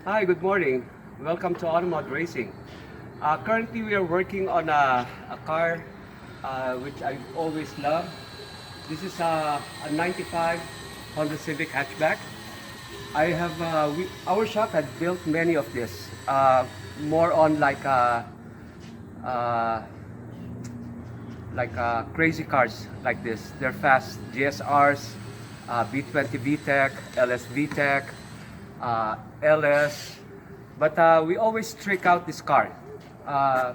Hi, good morning. Welcome to Automod Racing. Currently, we are working on a car which I always love. This is a 95 Honda Civic hatchback. Our shop had built many of this, more on uh, crazy cars like this. They're fast GSRs, B20 VTEC, LS VTEC, LS. But we always trick out this car. Uh,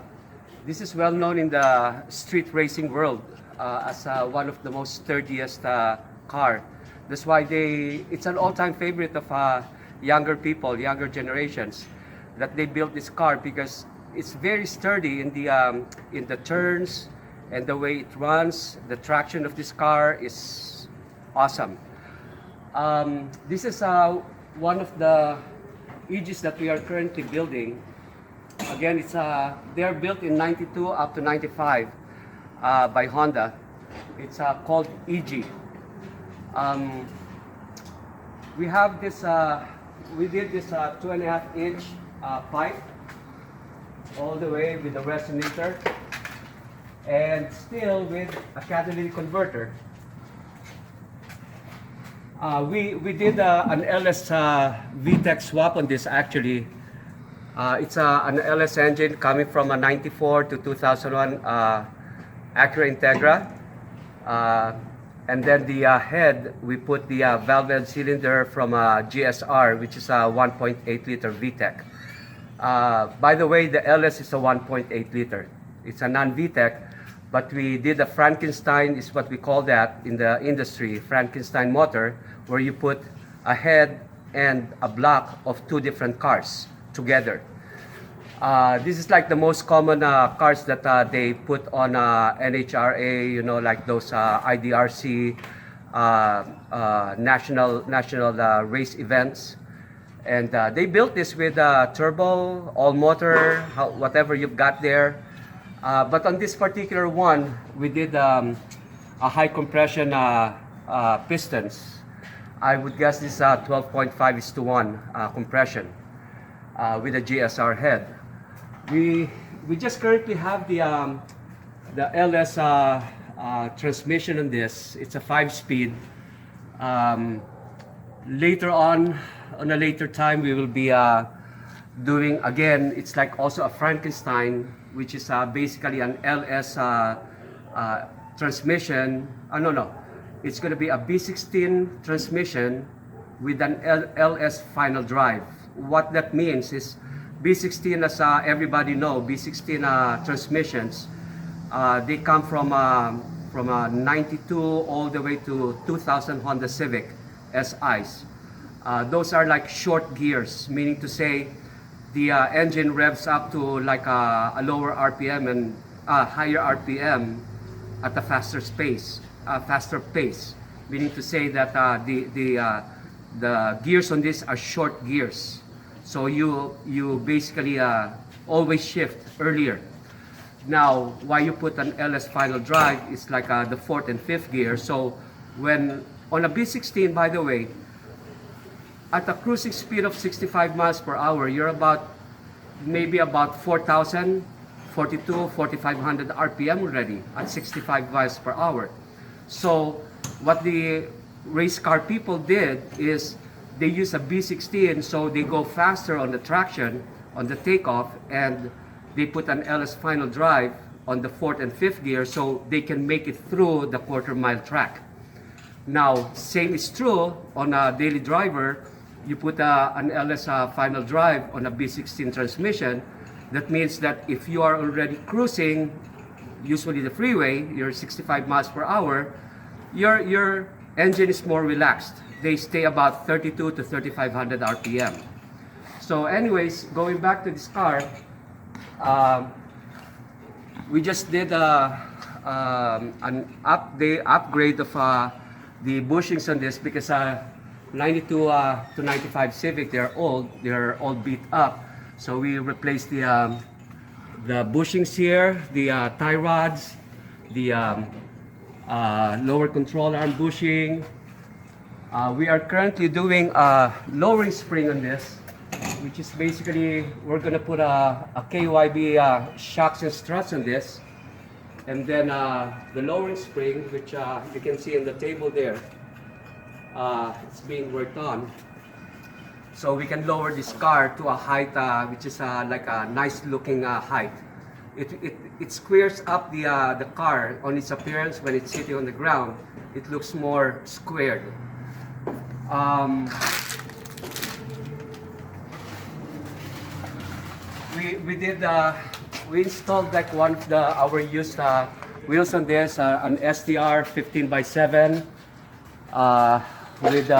this is well known in the street racing world as one of the most sturdiest car. That's why it's an all-time favorite of younger people, younger generations, that they built this car because it's very sturdy in the turns and the way it runs. The traction of this car is awesome. This is one of the EGs that we are currently building. Again, they are built in 92 up to 95 by Honda. It's called EG. We have this. We did this 2.5-inch pipe all the way with the resonator, and still with a catalytic converter. We did an LS VTEC swap on this actually. It's an LS engine coming from a 94 to 2001 Acura Integra. And then the head, we put the valve and cylinder from a GSR, which is a 1.8 liter VTEC. By the way, the LS is a 1.8 liter. It's a non-VTEC. But we did a Frankenstein, is what we call that in the industry, Frankenstein motor, where you put a head and a block of two different cars together. This is like the most common cars that they put on NHRA, you know, like those IDRC national race events. And they built this with turbo, all motor, whatever you've got there. But on this particular one, we did a high compression pistons. I would guess this 12.5:1 compression with a GSR head. We just currently have the LS transmission on this. It's a 5-speed. Later on a later time, we will be doing again. It's like also a Frankenstein, which is basically an LS transmission. No. It's going to be a B16 transmission with an LS final drive. What that means is B16, as everybody know, B16 transmissions, they come from 92 all the way to 2000 Honda Civic SIs. Those are like short gears, meaning to say the engine revs up to like a lower RPM and higher RPM at a faster pace, meaning to say that the gears on this are short gears. So you basically always shift earlier. Now, why you put an LS final drive is like the 4th and 5th gear. So when on a B16, by the way, at a cruising speed of 65 miles per hour, you're maybe about 4,000, 4,500 RPM already at 65 miles per hour. So what the race car people did is they use a B16, so they go faster on the traction, on the takeoff, and they put an LS final drive on the 4th and 5th gear so they can make it through the quarter-mile track. Now, same is true on a daily driver. You put an LS final drive on a B16 transmission. That means that if you are already cruising, usually the freeway, you're 65 miles per hour, your engine is more relaxed. They stay about 32 to 3,500 RPM. So anyways, going back to this car, we just did an upgrade of the bushings on this because 92 to 95 Civic, they're all beat up. So we replaced the bushings here, the tie rods, the lower control arm bushing. We are currently doing a lowering spring on this. which is basically we're gonna put a KYB shocks and struts on this, and then the lowering spring, which you can see in the table there, it's being worked on. So we can lower this car to a height which is like a nice looking height. It squares up the car on its appearance. When it's sitting on the ground, it looks more squared. We installed like one of our used wheels on this, an STR 15x7 with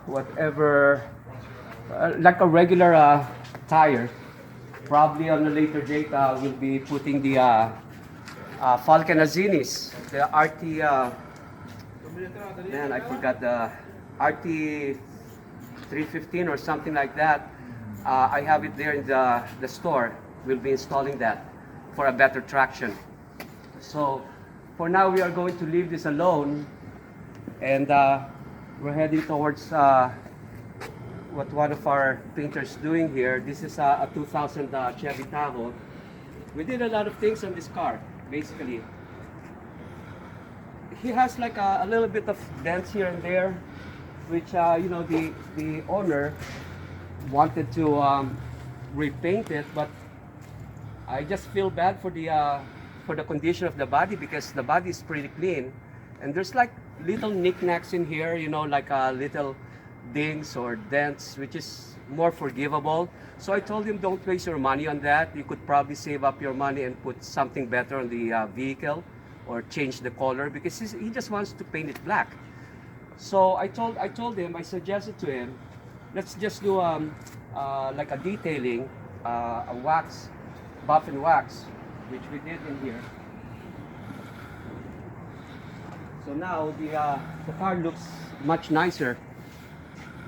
whatever like a regular tire. Probably on a later date we'll be putting the Falcon Azinis, the RT man, I forgot, the RT 315 or something like that. I have it there in the store. We'll be installing that for a better traction. So for now we are going to leave this alone, and we're heading towards what one of our painters doing here. This is a 2000 Chevy Tahoe. We did a lot of things on this car, basically. He has like a little bit of dents here and there, which you know, the owner wanted to repaint it, but I just feel bad for the condition of the body, because the body is pretty clean, and there's like little knickknacks in here, you know, like little dings or dents, which is more forgivable. So I told him, don't waste your money on that. You could probably save up your money and put something better on the vehicle, or change the color, because he just wants to paint it black. So I told him, I suggested to him, let's just do like a detailing, a wax, buff and wax, which we did in here. So now the car looks much nicer.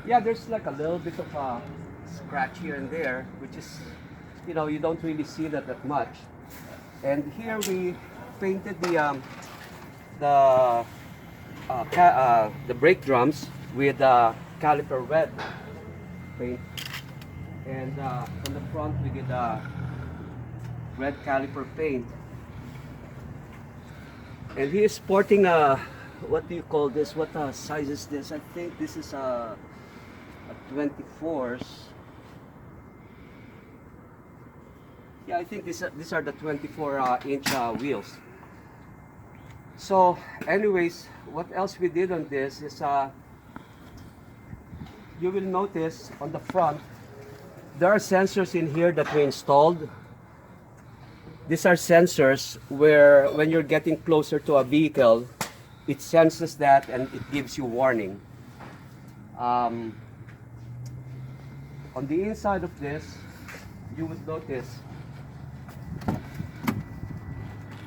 Yeah, there's like a little bit of a scratch here and there, which is, you know, you don't really see that much. And here we painted the brake drums with caliper red paint, and on the front we did red caliper paint. And he is sporting what do you call this? What size is this? I think this is a 24s. Yeah, I think these are the 24-inch wheels. So anyways, what else we did on this is you will notice on the front there are sensors in here that we installed. These are sensors where when you're getting closer to a vehicle, it senses that and it gives you warning. On the inside of this, you would notice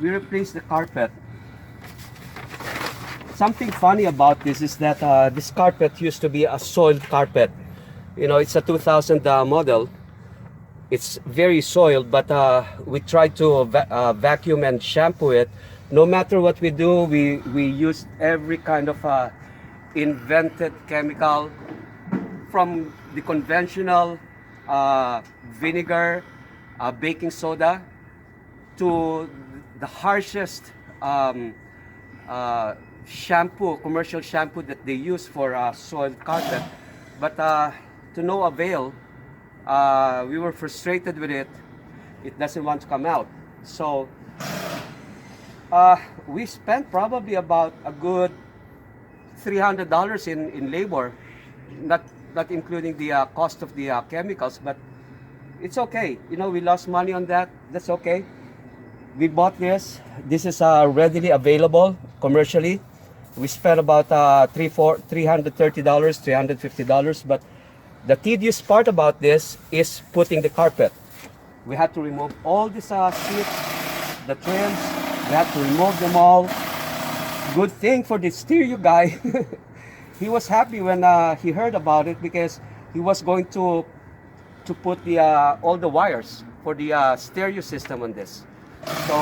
we replaced the carpet. Something funny about this is that this carpet used to be a soiled carpet. You know, it's a 2000 model. It's very soiled, but we tried to vacuum and shampoo it. No matter what we do, we use every kind of invented chemical, from the conventional vinegar, baking soda, to the harshest shampoo, commercial shampoo that they use for soiled carpet. But to no avail. We were frustrated with it. It doesn't want to come out. So we spent probably about a good $300 in labor, not including the cost of the chemicals, but it's okay. You know, we lost money on that. That's okay. We bought this. This is readily available commercially. We spent about $330, $350, but the tedious part about this is putting the carpet. We had to remove all these seats, the trims. We had to remove them all. Good thing for the stereo guy. He was happy when he heard about it, because he was going to put the all the wires for the stereo system on this. So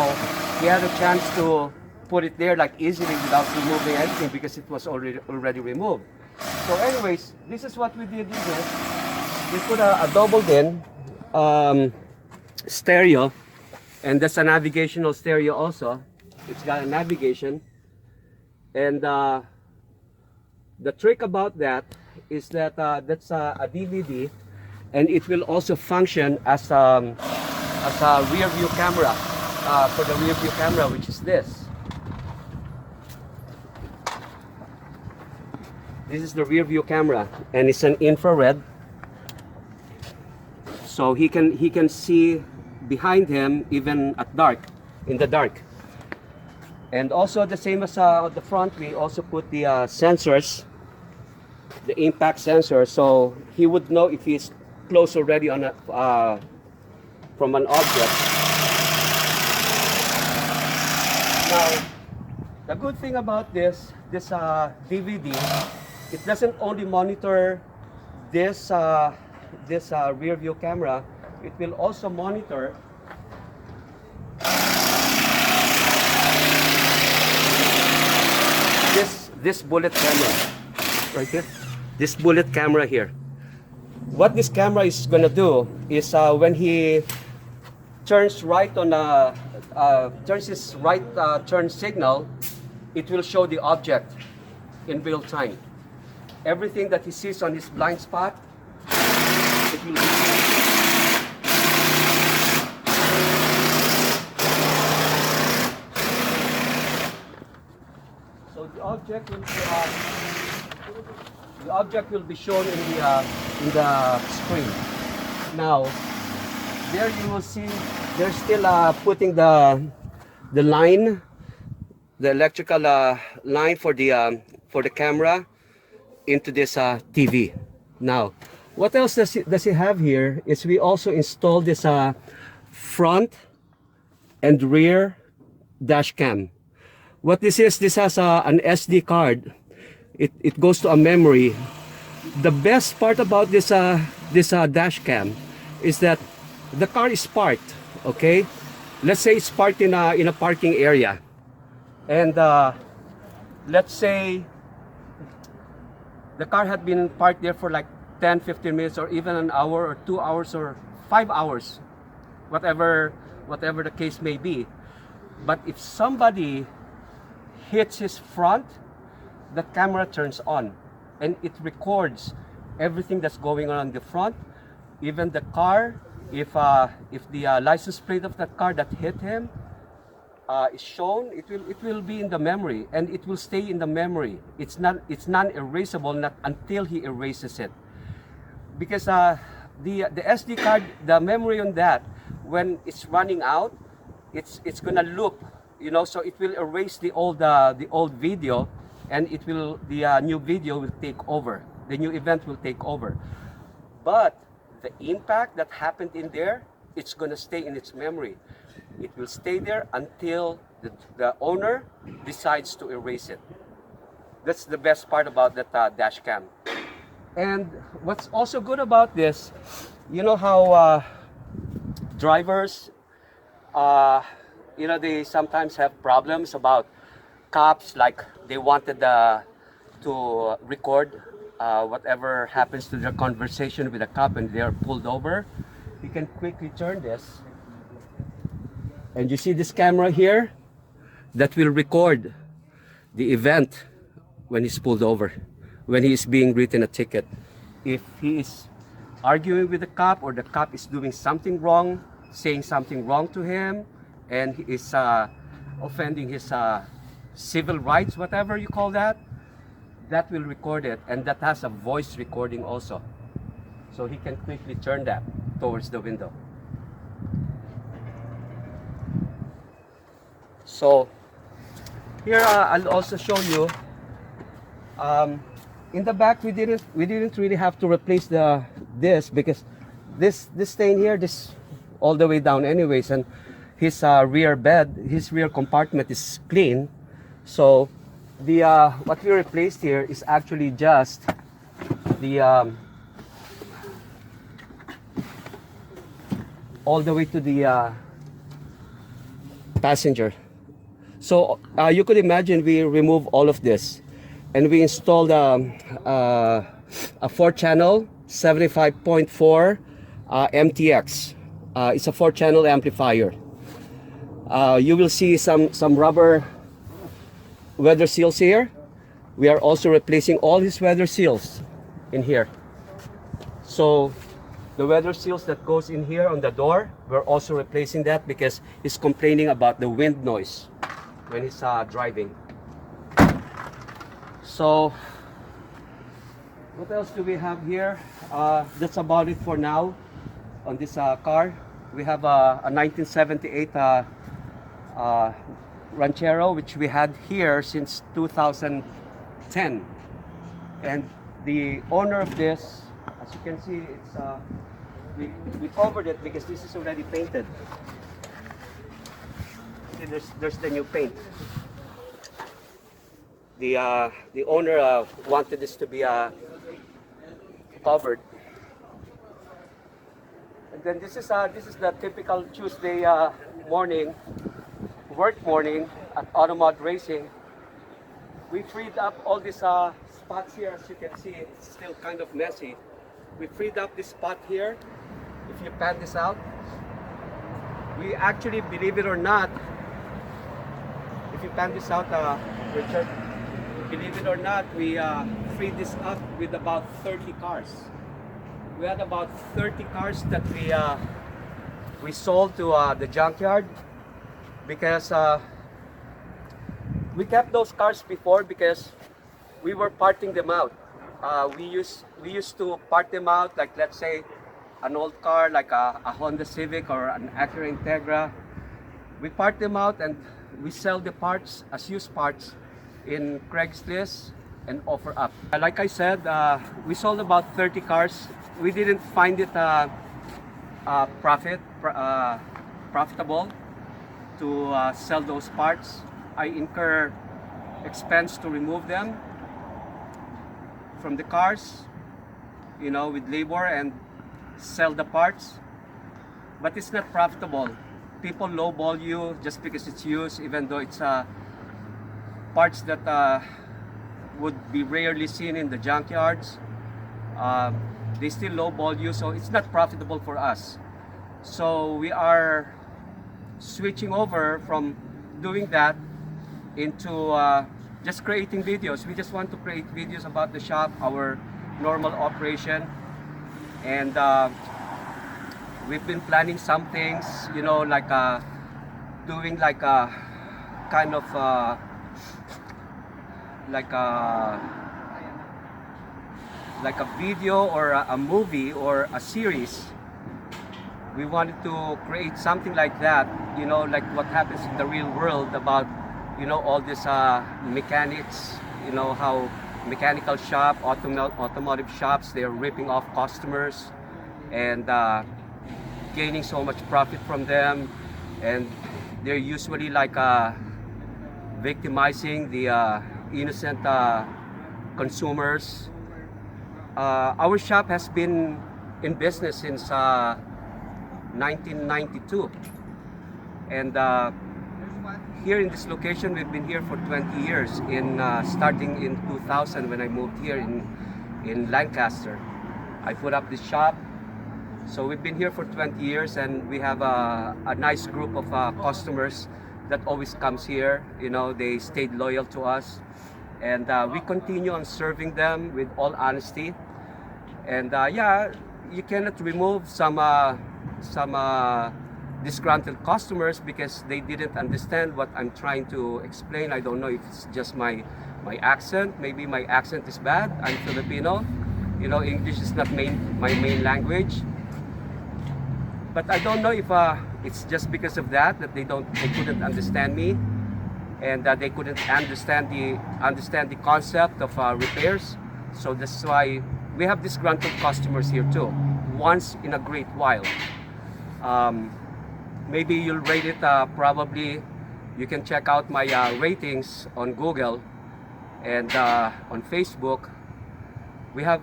he had a chance to put it there like easily without removing anything, because it was already removed. So anyways, this is what we did in this. We put a double din stereo, and that's a navigational stereo also. It's got a navigation, and the trick about that is that that's a DVD, and it will also function as a rear view camera for the rear view camera, which is this. This is the rear view camera, and it's an infrared, so he can see behind him even at dark, in the dark. And also the same as the front, we also put the sensors, the impact sensor, so he would know if he's close already on a from an object. Now, the good thing about this DVD, it doesn't only monitor this rear view camera, it will also monitor this bullet camera right here. This bullet camera here. What this camera is gonna do is when he turns right on turns his right turn signal, it will show the object in real time. Everything that he sees on his blind spot, it will so the object will be shown in the screen. Now, there you will see they're still putting the line, the electrical line for the camera into this TV. Now, what else does he have here is we also installed this front and rear dash cam. What this has an SD card. It goes to a memory. The best part about this dash cam is that the car is parked. Okay, let's say it's parked in a parking area, and let's say the car had been parked there for like 10-15 minutes, or even an hour or 2 hours or 5 hours, whatever the case may be. But if somebody hits his front, the camera turns on and it records everything that's going on in the front, even the car. If the license plate of that car that hit him is shown, it will be in the memory, and it will stay in the memory. It's non-erasable, not until he erases it, because the SD card, the memory on that, when it's running out, it's gonna loop, you know, so it will erase the old video, and the new video will take over. The new event will take over. But the impact that happened in there, it's gonna stay in its memory. It will stay there until the owner decides to erase it. That's the best part about that dash cam. And what's also good about this, you know how drivers, you know, they sometimes have problems about cops, like they wanted to record whatever happens to their conversation with a cop and they are pulled over. You can quickly turn this, and you see this camera here that will record the event when he's pulled over, when he is being written a ticket. If he is arguing with the cop, or the cop is doing something wrong, saying something wrong to him, and he is offending his civil rights, whatever you call that, that will record it, and that has a voice recording also. So he can quickly turn that towards the window. So here I'll also show you. In the back, we didn't really have to replace this, because this stain here, this all the way down anyways, and his rear bed, his rear compartment is clean. So the what we replaced here is actually just the all the way to the passenger. So you could imagine we remove all of this. and we installed a 4-channel 75.4 MTX. It's a 4-channel amplifier. You will see some rubber weather seals here. We are also replacing all his weather seals in here. So the weather seals that goes in here on the door, we're also replacing that because he's complaining about the wind noise when he's driving. So what else do we have here? That's about it for now on this car. We have a 1978 Ranchero, which we had here since 2010. And the owner of this, as you can see, it's we covered it because this is already painted. See, there's the new paint. The owner wanted this to be covered. And then this is the typical Tuesday morning, work morning at Automod Racing. We freed up all these spots here. As you can see, it's still kind of messy. We freed up this spot here. If you pan this out, we actually, believe it or not, if you pan this out, Richard, believe it or not, we freed this up with about 30 cars. We had about 30 cars that we sold to the junkyard because we kept those cars before because we were parting them out. We used to part them out, like let's say an old car like a Honda Civic or an Acura Integra. We part them out and we sell the parts as used parts in Craigslist and offer up. Like I said, we sold about 30 cars. We didn't find it profitable to sell those parts. I incur expense to remove them from the cars, you know, with labor and sell the parts. But it's not profitable. People lowball you just because it's used, even though it's parts that would be rarely seen in the junkyards. They still lowball you, so it's not profitable for us. So we are switching over from doing that into just creating videos. We just want to create videos about the shop, our normal operation, and we've been planning some things, you know, like doing like a kind of like a video or a movie or a series. We wanted to create something like that, you know, like what happens in the real world about, you know, all these mechanics, you know, how mechanical shop, automotive shops, they're ripping off customers and gaining so much profit from them, and they're usually like victimizing the innocent consumers. Our shop has been in business since 1992, and here in this location we've been here for 20 years, starting in 2000 when I moved here in Lancaster. I put up this shop, so we've been here for 20 years, and we have a nice group of customers that always comes here. You know, they stayed loyal to us, and we continue on serving them with all honesty. And yeah, you cannot remove some disgruntled customers because they didn't understand what I'm trying to explain. I don't know if it's just my accent. Maybe my accent is bad. I'm Filipino. You know, English is not my main language. But I don't know if it's just because of that they couldn't understand me, and that they couldn't understand the concept of repairs. So that's why we have disgruntled customers here too, once in a great while. Maybe you'll rate it, probably you can check out my ratings on Google and on Facebook. We have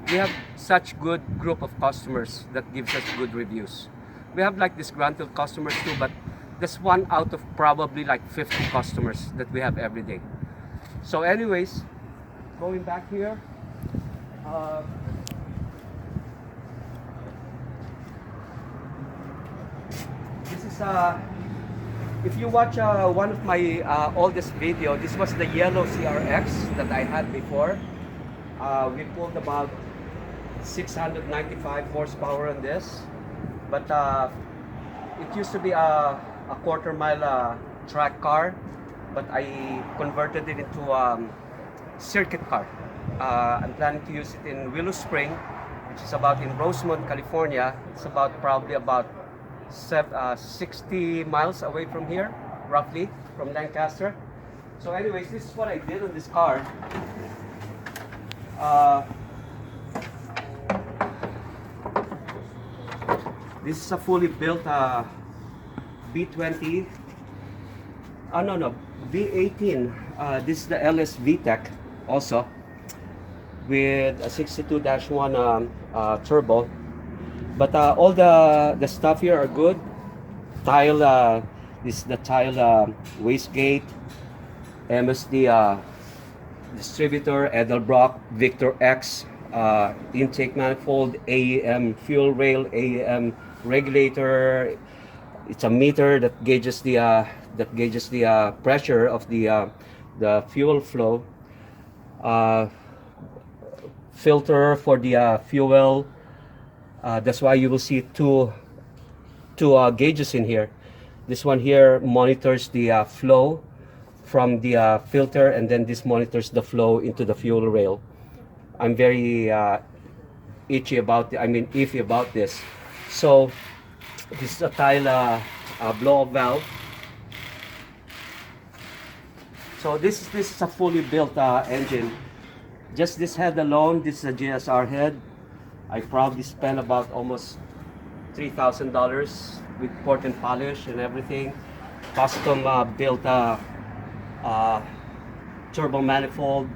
such good group of customers that gives us good reviews. We have like disgruntled customers too, but that's one out of probably like 50 customers that we have every day. So anyways, going back here. Uh, this is if you watch one of my oldest video, this was the yellow CRX that I had before. We pulled about 695 horsepower on this, but it used to be a quarter-mile track car, but I converted it into circuit car. I'm planning to use it in Willow Spring, which is about in Rosemont, California. It's about probably about 60 miles away from here, roughly, from Lancaster. So anyways, this is what I did on this car. This is a fully built B20. No, B18. This is the LS VTEC also, with a 62-1 turbo. But all the stuff here are good. Tile, this is the tile wastegate, MSD distributor, Edelbrock, Victor X, intake manifold, AEM fuel rail, AEM regulator. It's a meter that gauges the pressure of the fuel flow. Filter for the fuel. That's why you will see two gauges in here. This one here monitors the flow from the filter, and then this monitors the flow into the fuel rail. I'm very iffy about this. So this is a tile blow-off valve. So this is a fully built engine. Just this head alone, this is a GSR head. I probably spent about almost $3,000 with port and polish and everything. Custom built turbo manifold.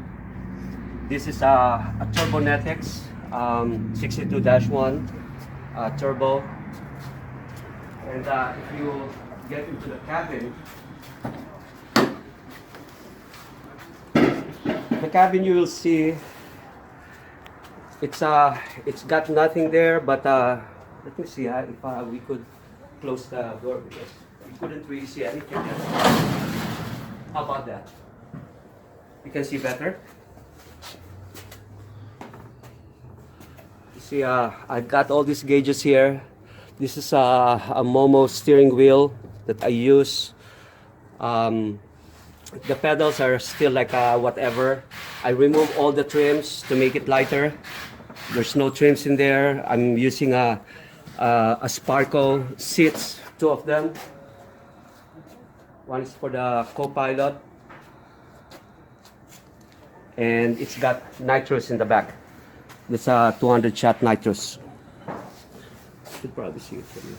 This is a Turbonetics 62-1 turbo. And if you get into the cabin, you will see it's got nothing there, but let me see if we could close the door, because we couldn't really see anything there. How about that? You can see better. You see, I've got all these gauges here. This is a Momo steering wheel that I use. The pedals are still like whatever. I remove all the trims to make it lighter. There's no trims in there. I'm using a Sparco seats, two of them. One is for the co-pilot, and it's got nitrous in the back. This 200 shot nitrous. You should probably see it from here.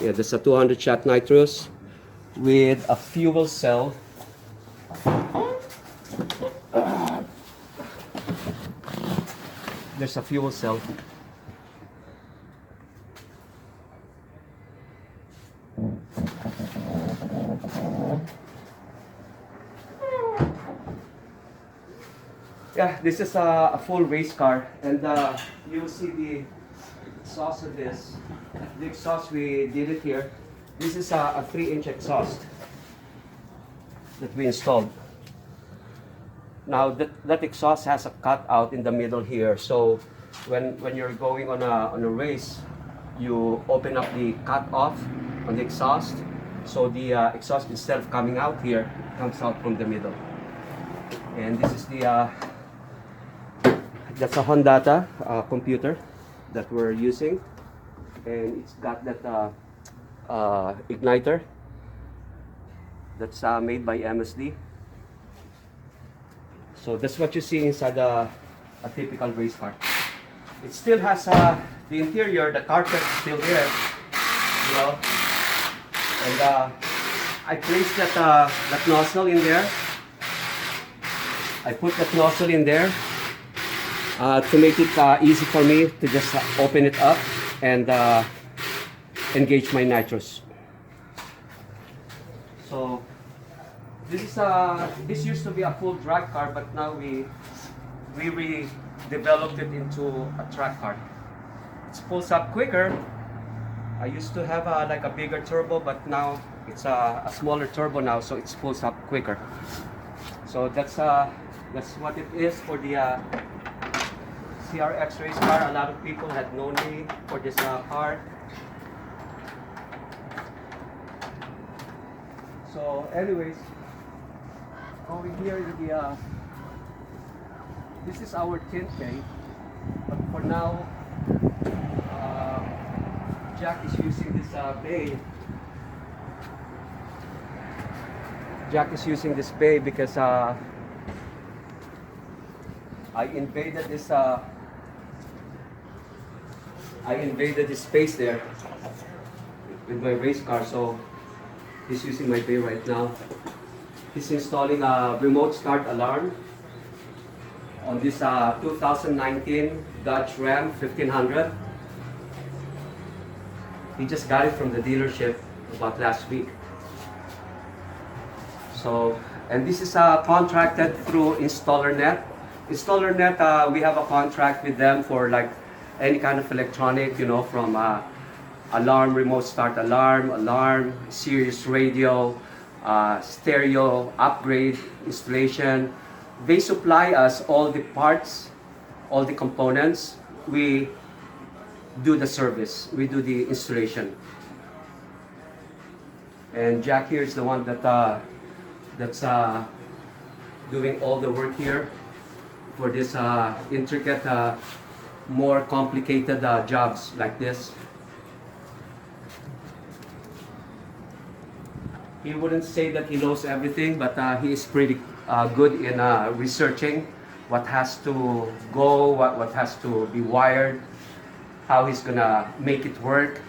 Yeah, this is a 200 shot nitrous with a fuel cell. There's a fuel cell. Yeah, this is a full race car, and you will see the exhaust of this. The exhaust, we did it here. This is a 3-inch exhaust that we installed. Now that exhaust has a cutout in the middle here, so when you're going on a race, you open up the cut off on the exhaust, so the exhaust, instead of coming out here, comes out from the middle. And this is that's a Honda computer that we're using, and it's got that igniter that's made by MSD. So that's what you see inside a typical race car. It still has the interior, the carpet is still there, you know. And I placed that nozzle in there. I put that nozzle in there to make it easy for me to just open it up and engage my nitrous. So This used to be a full drag car, but now we redeveloped it into a track car. It pulls up quicker. I used to have like a bigger turbo, but now it's a smaller turbo now, so it pulls up quicker. So that's what it is for the CRX race car. A lot of people had known me for this car. So anyways, over here is this is our tint bay, but for now Jack is using this bay. Jack is using this bay because I invaded this space there with my race car, so he's using my bay right now. He's installing a remote start alarm on this 2019 Dodge Ram 1500. He just got it from the dealership about last week. So, and this is contracted through InstallerNet. InstallerNet, we have a contract with them for like any kind of electronic, you know, from alarm, remote start alarm, Sirius radio, stereo, upgrade, installation. They supply us all the parts, all the components. We do the service, we do the installation. And Jack here is the one that's doing all the work here for this intricate, more complicated jobs like this. He wouldn't say that he knows everything, but he is pretty good in researching what has to go, what has to be wired, how he's gonna make it work.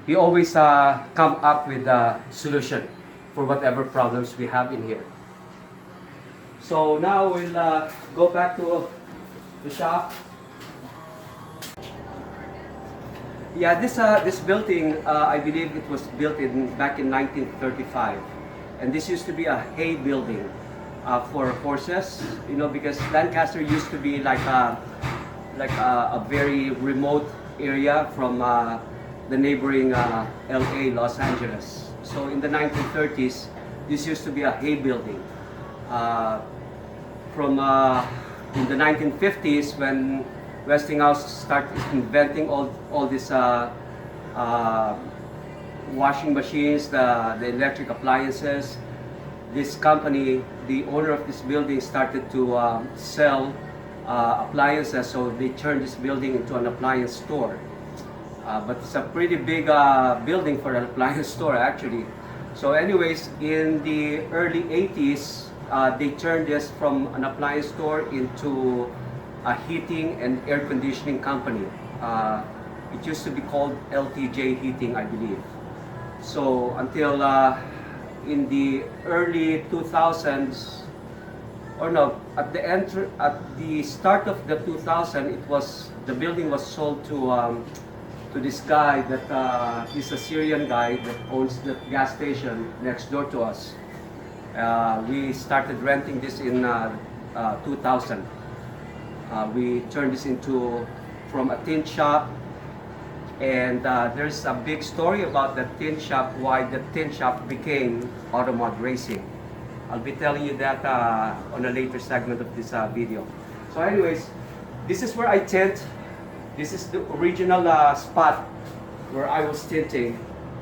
He always come up with a solution for whatever problems we have in here. So now we'll go back to the shop. Yeah, this building, I believe it was built back in 1935, and this used to be a hay building for horses. You know, because Lancaster used to be like a very remote area from the neighboring LA, Los Angeles. So in the 1930s, this used to be a hay building. In the 1950s, when Westinghouse started inventing all these washing machines, the electric appliances, this company, the owner of this building, started to sell appliances, so they turned this building into an appliance store. But it's a pretty big building for an appliance store, actually. So anyways, in the early 80s, they turned this from an appliance store into a heating and air conditioning company. It used to be called LTJ Heating, I believe. So until in the early 2000s, or no, at the start of the 2000s, the building was sold to this guy that he's a Syrian guy that owns the gas station next door to us. We started renting this in 2000. We turned this from a tin shop, and there's a big story about the tin shop, why the tin shop became Automod Racing. I'll be telling you that on a later segment of this video. So anyways, this is where I tint. This is the original spot where I was tinting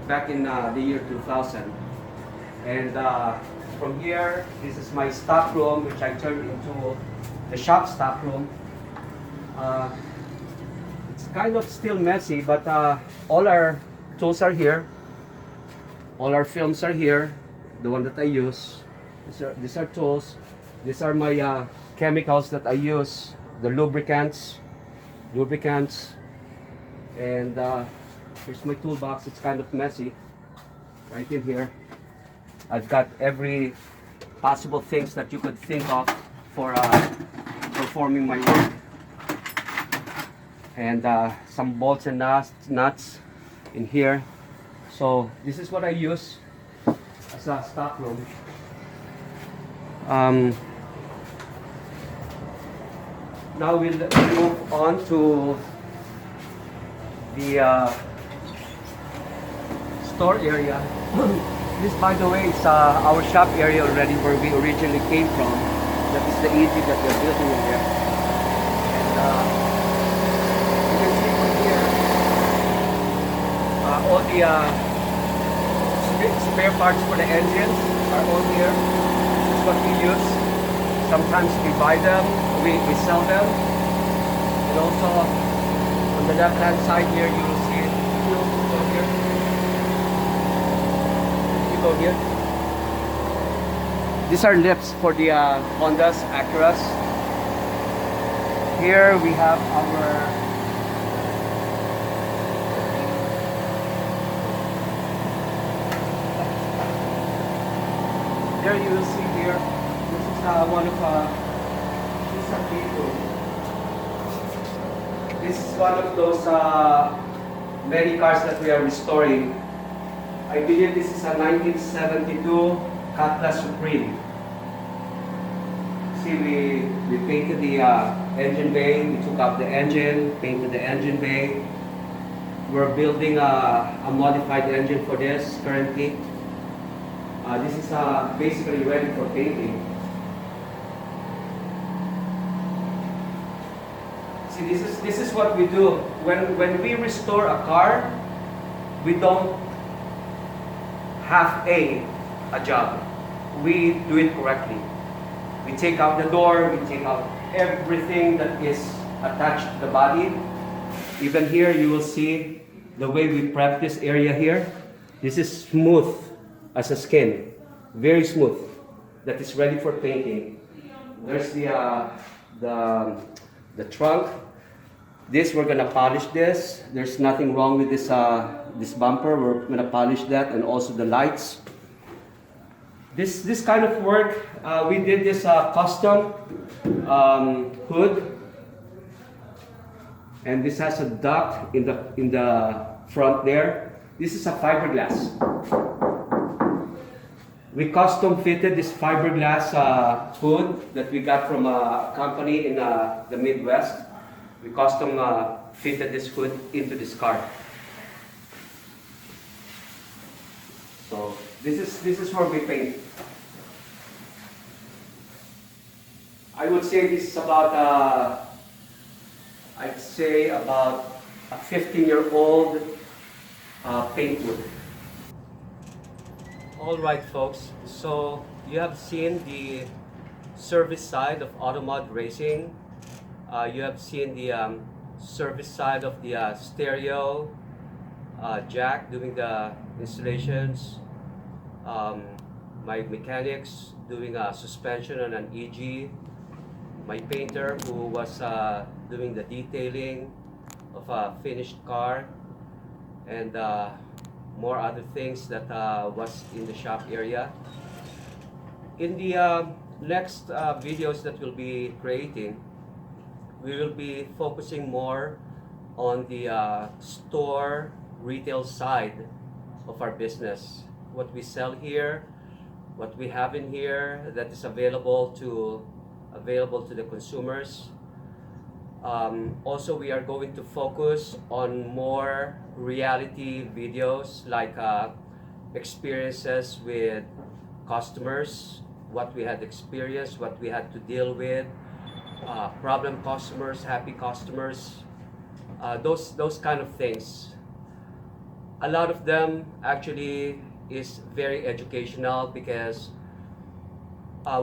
back in the year 2000. And from here, this is my stock room, which I turned into the shop stock room. It's kind of still messy, but all our tools are here. All our films are here, the one that I use. These are tools. These are my chemicals that I use, the lubricants. And here's my toolbox. It's kind of messy right in here. I've got every possible things that you could think of for performing my work. And some bolts and nuts in here. So this is what I use as a stock room. Um, Now we'll move on to the store area. This, by the way, is our shop area already where we originally came from. That is the EG that we're building in there. And you can see from here all the spare parts for the engines are all here. This is what we use. Sometimes we buy them, we sell them. And also on the left hand side here you will see fuel go here. You go here. These are lips for the Hondas, Acuras. Here we have our there you will see here. This is one of this is a vehicle. This is one of those many cars that we are restoring. I believe this is a 1972 Cutlass Supreme. See, we painted the engine bay. We took out the engine, painted the engine bay. We're building a modified engine for this currently. This is basically ready for painting. See, this is what we do. When we restore a car, we don't half a job. We do it correctly. We take out the door, we take out everything that is attached to the body. Even here you will see the way we prep this area here. This is smooth as a skin, very smooth, that is ready for painting. There's the trunk. This, we're gonna polish this. There's nothing wrong with this this bumper. We're gonna polish that, and also the lights. This kind of work, we did this custom hood, and this has a duct in the front there. This is a fiberglass. We custom fitted this fiberglass hood that we got from a company in the Midwest. We custom fitted this hood into this car. So this is where we paint. I would say this is about I'd say about a 15-year-old paint wood. All right, folks. So you have seen the service side of Automod Racing. You have seen the service side of the stereo, Jack doing the installations, my mechanics doing a suspension on an EG, my painter who was doing the detailing of a finished car, and more other things that was in the shop area. In the next videos that we'll be creating, we will be focusing more on the store retail side of our business. What we sell here, what we have in here that is available to the consumers. Also, we are going to focus on more reality videos, like experiences with customers, what we had experienced, what we had to deal with, problem customers, happy customers, those kind of things. A lot of them actually is very educational, because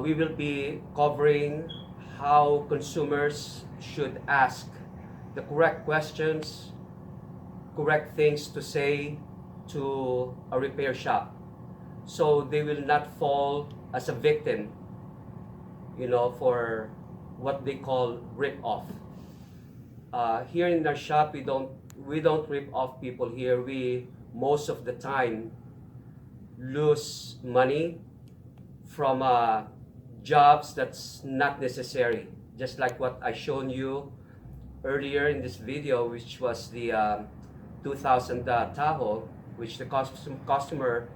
we will be covering how consumers should ask the correct questions, correct things to say to a repair shop, so they will not fall as a victim, for what they call rip-off. Here in our shop, we don't rip off people here. We most of the time lose money from jobs that's not necessary. Just like what I shown you earlier in this video, which was the 2000 Tahoe, which the customer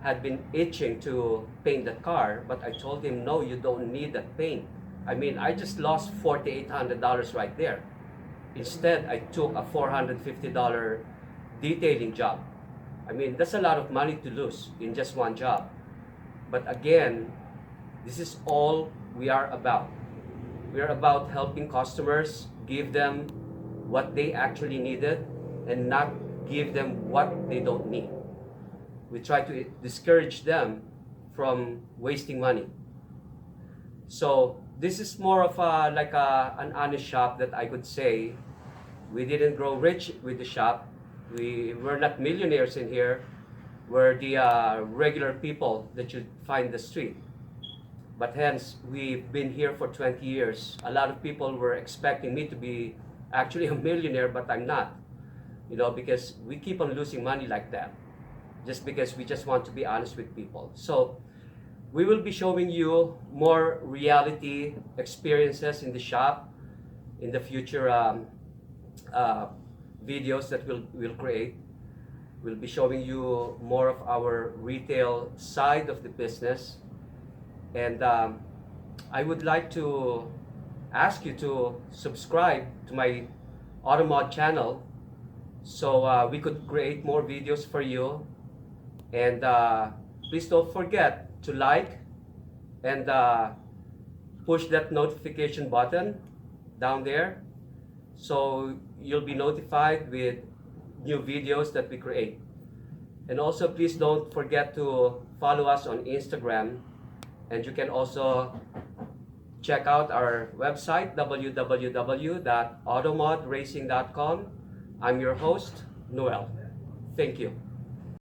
had been itching to paint that car, but I told him, no, you don't need that paint. I mean, I just lost $4,800 right there. Instead, I took a $450 detailing job. I mean, that's a lot of money to lose in just one job. But again, this is all we are about. We are about helping customers, give them what they actually needed and not give them what they don't need. We try to discourage them from wasting money. So this is more of an honest shop that I could say. We didn't grow rich with the shop. We're not millionaires in here. We're the regular people that you find in the street. But hence, we've been here for 20 years. A lot of people were expecting me to be actually a millionaire, but I'm not. You know, because we keep on losing money like that. Just because we just want to be honest with people. So, we will be showing you more reality experiences in the shop in the future videos that we'll create. We'll be showing you more of our retail side of the business. And I would like to ask you to subscribe to my Automod channel so we could create more videos for you. And please don't forget to like and push that notification button down there so you'll be notified with new videos that we create. And also please don't forget to follow us on Instagram, and you can also check out our website www.automodracing.com. I'm your host, Noel. Thank you.